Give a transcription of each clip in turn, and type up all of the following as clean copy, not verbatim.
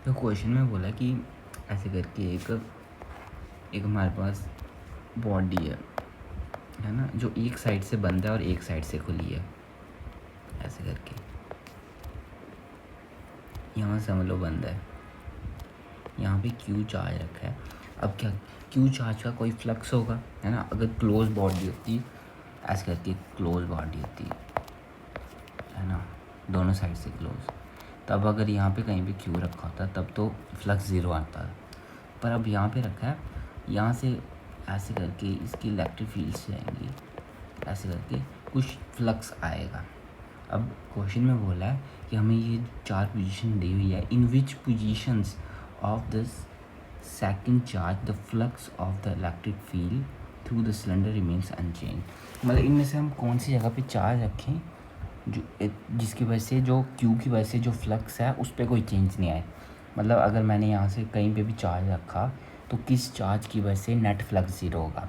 तो क्वेश्चन में बोला कि ऐसे करके एक हमारे पास बॉडी है ना, जो एक साइड से बंद है और एक साइड से खुली है। ऐसे करके यहाँ समझ लो बंद है, यहाँ पे क्यू चार्ज रखा है। अब क्या क्यू चार्ज का कोई फ्लक्स होगा, है ना। अगर क्लोज बॉडी होती, ऐसे करके क्लोज बॉडी होती है ना, दोनों साइड से क्लोज, तब अगर यहाँ पे कहीं भी क्यू रखा होता तब तो फ्लक्स ज़ीरो आता। पर अब यहाँ पे रखा है, यहाँ से ऐसे करके इसकी इलेक्ट्रिक फील्ड्स जाएंगी, ऐसे करके कुछ फ्लक्स आएगा। अब क्वेश्चन में बोला है कि हमें ये 4 पोजीशन दी हुई है, in which positions of this second charge the flux of the electric field through the cylinder remains unchange. मतलब इनमें से हम कौन सी जगह पे चार्ज रखें जो जिसकी वजह से जो क्यू की वजह से जो फ्लक्स है उस पर कोई चेंज नहीं आए। मतलब अगर मैंने यहाँ से कहीं पे भी चार्ज रखा तो किस चार्ज की वजह से नेट फ्लक्स ज़ीरो होगा।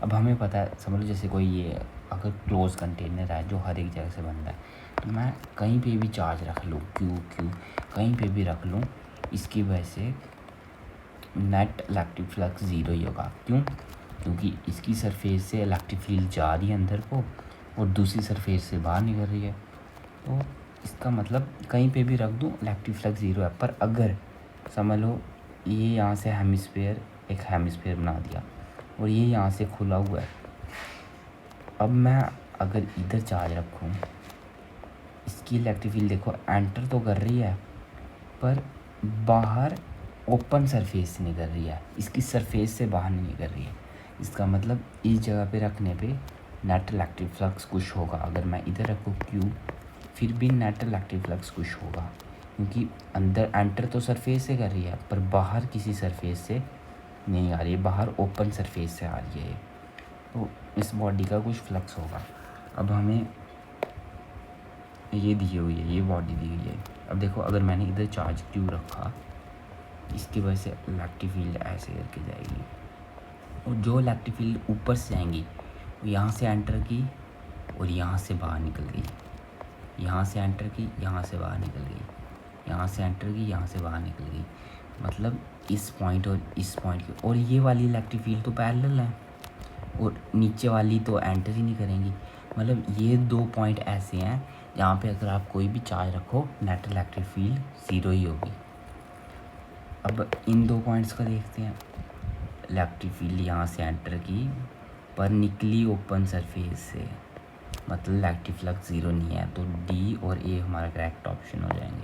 अब हमें पता है, समझ लो जैसे कोई ये अगर क्लोज कंटेनर है जो हर एक जगह से बनता है, तो मैं कहीं पे भी चार्ज रख लूँ, क्यू कहीं पे भी रख लूँ, इसकी वजह से नेट इलेक्ट्रिक फ्लक्स ज़ीरो ही होगा। क्यों? क्योंकि इसकी सरफेस से इलेक्ट्रिक फील्ड जा रही है अंदर को और दूसरी सरफेस से बाहर निकल रही है। तो इसका मतलब कहीं पे भी रख दूँ इलेक्ट्रिक फ्लक्स ज़ीरो है। पर अगर समझ लो ये यहाँ से हेमिस्फेयर एक हेमिस्फेयर बना दिया और ये यहाँ से खुला हुआ है, अब मैं अगर इधर चार्ज रखूँ, इसकी इलेक्ट्रिक फील्ड देखो एंटर तो कर रही है पर बाहर ओपन सरफेस से निकल रही है, इसकी सरफेस से बाहर नहीं निकल रही है। इसका मतलब इस जगह पे रखने पे नेट इलेक्ट्रिक फ्लक्स कुछ होगा। अगर मैं इधर रखूँ क्यू, फिर भी नेट इलेक्ट्रिक फ्लक्स कुछ होगा, क्योंकि अंदर एंटर तो सरफेस से कर रही है पर बाहर किसी सरफेस से नहीं आ रही है, बाहर ओपन सरफेस से आ रही है। तो इस बॉडी का कुछ फ्लक्स होगा। अब हमें ये दी हुई है, ये बॉडी दी हुई है। अब देखो अगर मैंने इधर चार्ज क्यू रखा, इसकी वजह से इलेक्ट्रिक फील्ड ऐसे करके जाएगी और जो इलेक्ट्रिक फील्ड ऊपर से जाएंगी वो यहाँ से एंटर की और यहाँ से बाहर निकल गई, यहाँ से एंटर की, यहाँ से बाहर निकल गई, यहाँ से एंटर की, यहाँ से बाहर निकल गई। मतलब इस पॉइंट और इस पॉइंट की, और ये वाली इलेक्ट्रिक फील्ड तो पैरेलल है और नीचे वाली तो एंटर ही नहीं करेंगी। मतलब ये 2 पॉइंट ऐसे हैं जहाँ पे अगर आप कोई भी चार्ज रखो नेट इलेक्ट्रिक फील्ड ज़ीरो ही होगी। अब इन 2 पॉइंट्स का देखते हैं। इलेक्ट्रिक फील्ड यहाँ से एंटर की पर निकली ओपन सरफेस से, मतलब इलेक्ट्रिक फ्लक्स ज़ीरो नहीं है, तो डी और ए हमारा करेक्ट ऑप्शन हो जाएंगे।